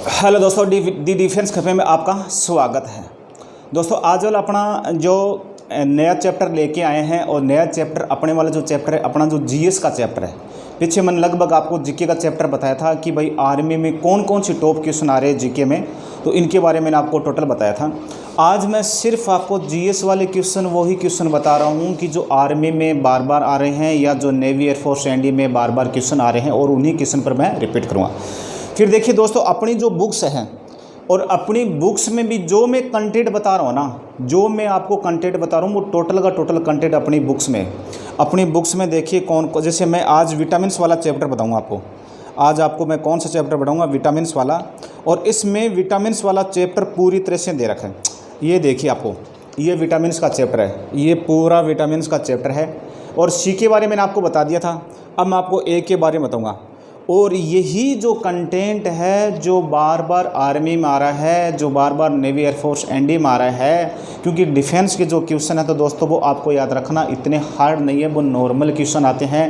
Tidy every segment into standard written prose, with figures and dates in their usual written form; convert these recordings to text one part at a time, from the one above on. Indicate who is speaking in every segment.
Speaker 1: Hello दोस्तों, दी defence cafe में आपका स्वागत है। दोस्तों आज वाला अपना जो नया चैप्टर लेके आए हैं और नया चैप्टर अपने वाला जो चैप्टर है अपना जो जीएस का चैप्टर है। पीछे मैंने लगभग आपको जीके का चैप्टर बताया था कि भाई आर्मी में कौन कौन सी टॉप क्वेश्चन आ रहे हैं जीके में, तो इनके बारे में आपको टोटल बताया था। आज मैं सिर्फ आपको जीएस वाले क्वेश्चन वही क्वेश्चन बता रहा हूँ कि जो आर्मी में बार बार आ रहे हैं या जो नेवी एयरफोर्स एनडी में बार बार क्वेश्चन आ रहे हैं, और उन्हीं क्वेश्चन पर मैं रिपीट करूँगा। फिर देखिए दोस्तों, अपनी जो बुक्स हैं और अपनी बुक्स में भी जो मैं कंटेंट बता रहा हूँ ना, जो मैं आपको कंटेंट बता रहा हूँ वो टोटल का टोटल कंटेंट अपनी बुक्स में देखिए जैसे मैं आज विटामिन्स वाला चैप्टर बताऊँगा आपको। आज आपको मैं कौन सा चैप्टर बताऊँगा? विटामिन्स वाला। और इसमें विटामिन्स वाला चैप्टर पूरी तरह से दे रखा है। ये देखिए, आपको ये विटामिन्स का चैप्टर है, ये पूरा विटामिन्स का चैप्टर है। और सी के बारे में मैंने आपको बता दिया था, अब मैं आपको ए के बारे में बताऊँगा। और यही जो कंटेंट है जो बार बार आर्मी में आ रहा है, जो बार बार नेवी एयरफोर्स एनडी में आ रहा है, क्योंकि डिफेंस के जो क्वेश्चन है तो दोस्तों वो आपको याद रखना इतने हार्ड नहीं है, वो नॉर्मल क्वेश्चन आते हैं।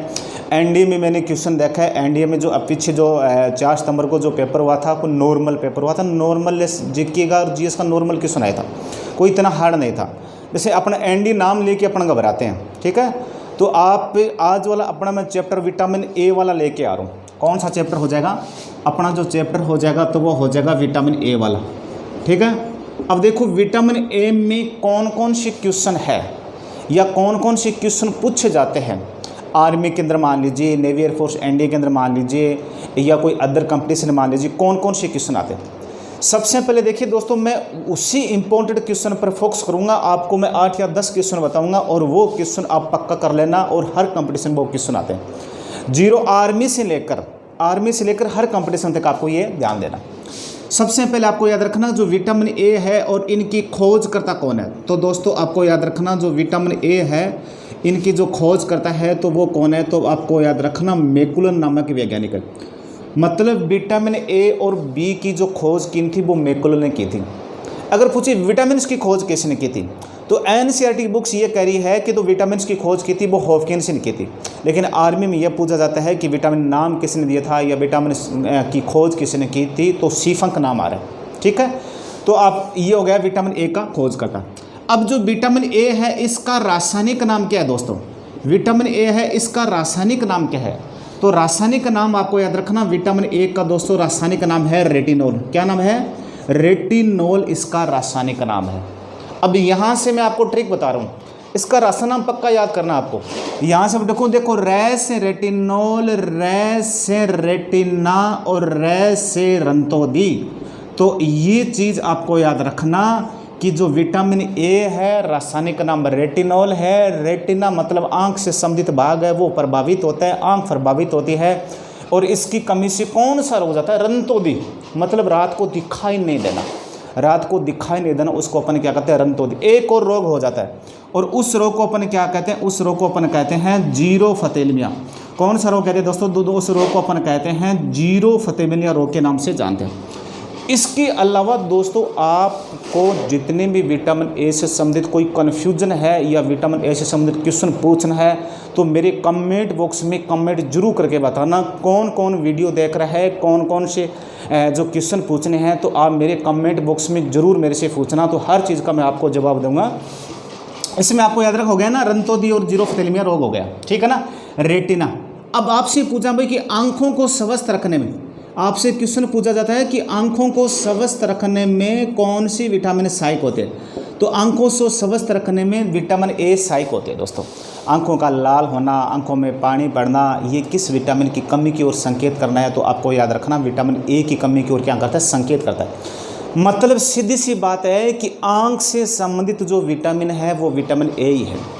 Speaker 1: एनडी में मैंने क्वेश्चन देखा है, एनडी में जो पीछे जो 4 सितंबर को जो पेपर हुआ था, कोई नॉर्मल पेपर हुआ था, नॉर्मल जीके का और जीएस का नॉर्मल क्वेश्चन आया था, कोई इतना हार्ड नहीं था। जैसे अपना एनडी नाम लेके अपना घबराते हैं, ठीक है। तो आप आज वाला अपना मैं चैप्टर विटामिन ए वाला लेके आ रहा हूँ। कौन सा चैप्टर हो जाएगा? अपना जो चैप्टर हो जाएगा तो वो हो जाएगा विटामिन ए वाला, ठीक है। अब देखो विटामिन ए में कौन कौन से क्वेश्चन है या कौन कौन से क्वेश्चन पूछे जाते हैं आर्मी के अंदर, मान लीजिए नेवी एयरफोर्स एनडी के अंदर मान लीजिए, या कोई अदर कंपनी से मान लीजिए, कौन कौन से क्वेश्चन आते हैं। सबसे पहले देखिए दोस्तों, मैं उसी इंपॉर्टेंट क्वेश्चन पर फोकस करूंगा। आपको मैं 8 या 10 क्वेश्चन बताऊंगा और वो क्वेश्चन आप पक्का कर लेना। और हर कंपटीशन वो क्वेश्चन आते हैं, जीरो आर्मी से लेकर हर कंपटीशन तक आपको ये ध्यान देना। सबसे पहले आपको याद रखना जो विटामिन ए है और इनकी खोज करता कौन है। तो दोस्तों आपको याद रखना जो विटामिन ए है इनकी जो खोज करता है तो वो कौन है, तो आपको याद रखना मैकुलन नामक वैज्ञानिक है। मतलब विटामिन ए और बी की जो खोज की थी वो मैकुलन ने की थी। अगर पूछे विटामिन की खोज किसने की थी, तो एनसीईआरटी बुक्स ये कह रही है कि तो विटामिन की खोज की थी वो हॉपकिंस ने की थी। लेकिन आर्मी में यह पूछा जाता है कि विटामिन नाम किसने दिया था या विटामिन की खोज किसने की थी, तो सीफंक नाम आ रहा है, ठीक है। तो आप ये हो गया विटामिन ए का खोज करता। अब जो विटामिन ए है इसका रासायनिक नाम क्या है दोस्तों? विटामिन ए है, इसका रासायनिक नाम क्या है? तो रासायनिक नाम आपको याद रखना विटामिन ए का दोस्तों रासायनिक नाम है रेटिनोल। क्या नाम है? रेटिनोल इसका रासायनिक नाम है। अब यहाँ से मैं आपको ट्रिक बता रहा हूँ, इसका रासायनिक नाम पक्का याद करना आपको। यहाँ से देखो रे से रेटिनोल, रे से रेटिना और रे से रंतोदी। तो ये चीज़ आपको याद रखना कि जो विटामिन ए है रासायनिक नाम रेटिनोल है। रेटिना मतलब आंख से संबंधित भाग है, वो प्रभावित होता है, आंख प्रभावित होती है। और इसकी कमी से कौन सा रोग हो जाता है? रंतोदी, मतलब रात को दिखाई नहीं देना, रात को दिखाई नहीं देना, उसको अपन क्या कहते हैं? रंतोदी। एक और रोग हो जाता है और उस रोग को अपन क्या कहते हैं? उस रोग को अपन कहते हैं जीरोफथेलमिया। कौन सा रोग कहते हैं दोस्तों? उस रोग को अपन कहते हैं जीरोफथेलमिया रोग के नाम से जानते हैं। इसके अलावा दोस्तों आपको जितने भी विटामिन ए से संबंधित कोई कन्फ्यूजन है या विटामिन ए से संबंधित क्वेश्चन पूछना है तो मेरे कमेंट बॉक्स में कमेंट जरूर करके बताना। कौन कौन वीडियो देख रहा है, कौन कौन से जो क्वेश्चन पूछने हैं, तो आप मेरे कमेंट बॉक्स में ज़रूर मेरे से पूछना, तो हर चीज़ का मैं आपको जवाब दूंगा। इसमें आपको याद रख हो गया ना, रंतोदी और जीरोफथेलमिया रोग हो गया, ठीक है ना। रेटिना। अब आपसे पूछा भाई कि आंखों को स्वस्थ रखने में, आपसे क्वेश्चन पूछा जाता है कि आंखों को स्वस्थ रखने में कौन सी विटामिन सहायक होते हैं, तो आंखों को स्वस्थ रखने में विटामिन ए सहायक होते हैं दोस्तों। आंखों का लाल होना, आंखों में पानी पड़ना, ये किस विटामिन की कमी की ओर संकेत करना है, तो आपको याद रखना विटामिन ए की कमी की ओर क्या करता है? संकेत करता है। मतलब सीधी सी बात है कि आंख से संबंधित जो विटामिन है वो विटामिन ए ही है।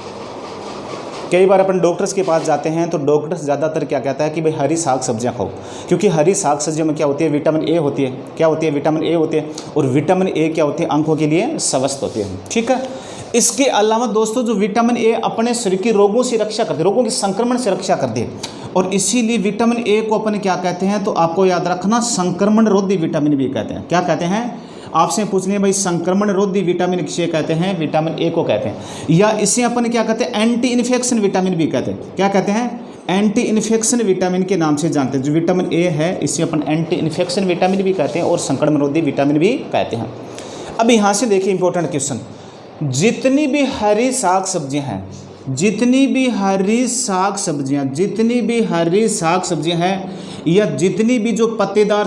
Speaker 1: कई बार अपन डॉक्टर्स के पास जाते हैं तो डॉक्टर्स ज़्यादातर क्या कहता है कि भाई हरी साग सब्जियां खाओ, क्योंकि हरी साग सब्जियों में क्या होती है? विटामिन ए होती है। क्या होती है? विटामिन ए होती है। और विटामिन ए क्या होती है? आंखों के लिए स्वस्थ होती है, ठीक है। इसके अलावा दोस्तों जो विटामिन ए अपने शरीर के रोगों से रक्षा करती है, रोगों के संक्रमण से रक्षा करती है, और इसीलिए विटामिन ए को अपन क्या कहते हैं? तो आपको याद रखना संक्रमण रोधी विटामिन भी कहते हैं। क्या कहते हैं? आपसे पूछने भाई संक्रमण रोधी विटामिन किसे कहते हैं? विटामिन ए को कहते हैं। या इसे अपन क्या कहते हैं? एंटी इन्फेक्शन विटामिन भी कहते हैं। क्या कहते हैं? एंटी इन्फेक्शन विटामिन के नाम से जानते हैं। जो विटामिन ए है इसे अपन एंटी इन्फेक्शन विटामिन भी कहते हैं और संक्रमण रोधी विटामिन भी कहते हैं। अब यहाँ से देखिए इंपॉर्टेंट क्वेश्चन, जितनी भी हरी साग सब्जियाँ हैं, जितनी भी हरी साग सब्जियाँ हैं या जितनी भी जो पत्तेदार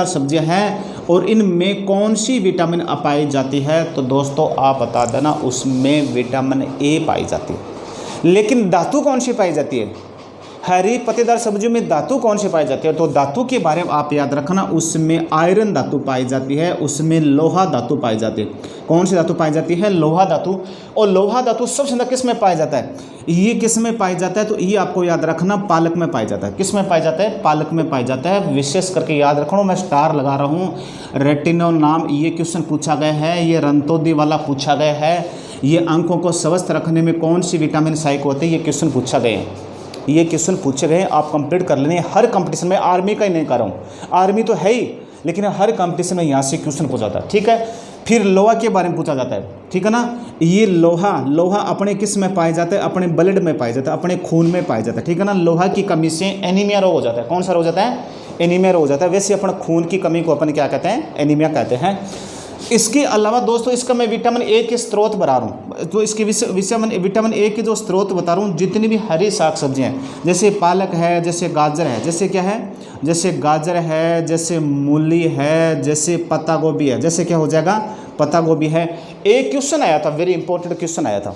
Speaker 1: सब्जियाँ हैं और इनमें कौन सी विटामिन पाई जाती है, तो दोस्तों आप बता देना, उसमें विटामिन ए पाई जाती है। लेकिन धातु कौन सी पाई जाती है? हरी पत्तेदार सब्जियों में धातु कौन सी पाई जाती है? तो धातु के बारे में आप याद रखना, उसमें आयरन धातु पाई जाती है, उसमें लोहा धातु पाई जाती है। कौन सी धातु पाई जाती है? लोहा धातु। और लोहा धातु सबसे ज़्यादा किस में पाया जाता है? ये किस में पाया जाता है? तो ये आपको याद रखना, पालक में पाया जाता है। किस में पाया जाता है? पालक में पाया जाता है। विशेष करके याद रखना, मैं स्टार लगा रहा हूँ। रेटिनोल नाम ये क्वेश्चन पूछा गया है, ये रंतोदी वाला पूछा गया है, ये आंखों को स्वस्थ रखने में कौन सी विटामिन सहायक होते हैं, ये क्वेश्चन पूछा गया है। ये क्वेश्चन पूछे गए, आप कंप्लीट कर लेने। हर कंपटीशन में, आर्मी का ही नहीं कर रहा हूँ, आर्मी तो है ही, लेकिन हर कंपटीशन में यहाँ से क्वेश्चन पूछा जाता है। ठीक है, फिर लोहा के बारे में पूछा जाता है, ठीक है ना। ये लोहा अपने किस में पाया जाता है? अपने ब्लड में पाया जाता है, अपने खून में पाया जाता है, ठीक है ना। लोहा की कमी से एनीमिया रोग हो जाता है। कौन सा रोग हो जाता है? एनीमिया रोग हो जाता है। वैसे अपन खून की कमी को अपन क्या कहते हैं? एनीमिया कहते हैं। इसके अलावा दोस्तों, इसका मैं विटामिन ए के स्रोत बता रहा हूँ, तो इसके विटामिन ए के जो स्रोत बता रहा हूँ, जितनी भी हरी साग सब्जियाँ हैं, जैसे पालक है, जैसे गाजर है, जैसे क्या है, जैसे गाजर है, जैसे मूली है, जैसे पत्ता गोभी है, जैसे क्या हो जाएगा, पत्ता गोभी है। एक क्वेश्चन आया था, वेरी इंपॉर्टेंट क्वेश्चन आया था,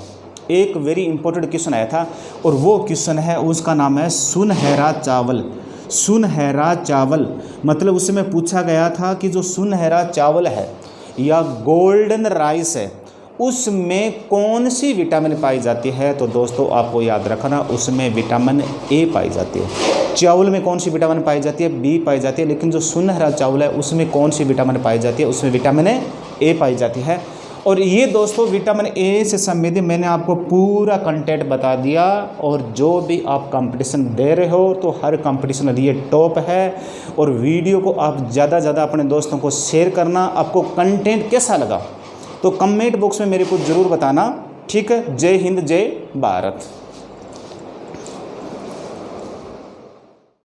Speaker 1: एक वेरी इंपॉर्टेंट क्वेश्चन आया था, और वो क्वेश्चन है, उसका नाम है सुनहरा चावल। सुनहरा चावल मतलब उसमें पूछा गया था कि जो सुनहरा चावल है या गोल्डन राइस है, उसमें कौन सी विटामिन पाई जाती है? तो दोस्तों आपको याद रखना, उसमें विटामिन ए पाई जाती है। चावल में कौन सी विटामिन पाई जाती है? बी पाई जाती है। लेकिन जो सुनहरा चावल है उसमें कौन सी विटामिन पाई जाती है? उसमें विटामिन ए पाई जाती है। और ये दोस्तों विटामिन ए से संबंधित मैंने आपको पूरा कंटेंट बता दिया। और जो भी आप कंपटीशन दे रहे हो, तो हर कंपटीशन ये टॉप है। और वीडियो को आप ज़्यादा ज़्यादा अपने दोस्तों को शेयर करना। आपको कंटेंट कैसा लगा तो कमेंट बॉक्स में मेरे को ज़रूर बताना। ठीक है, जय हिंद, जय भारत।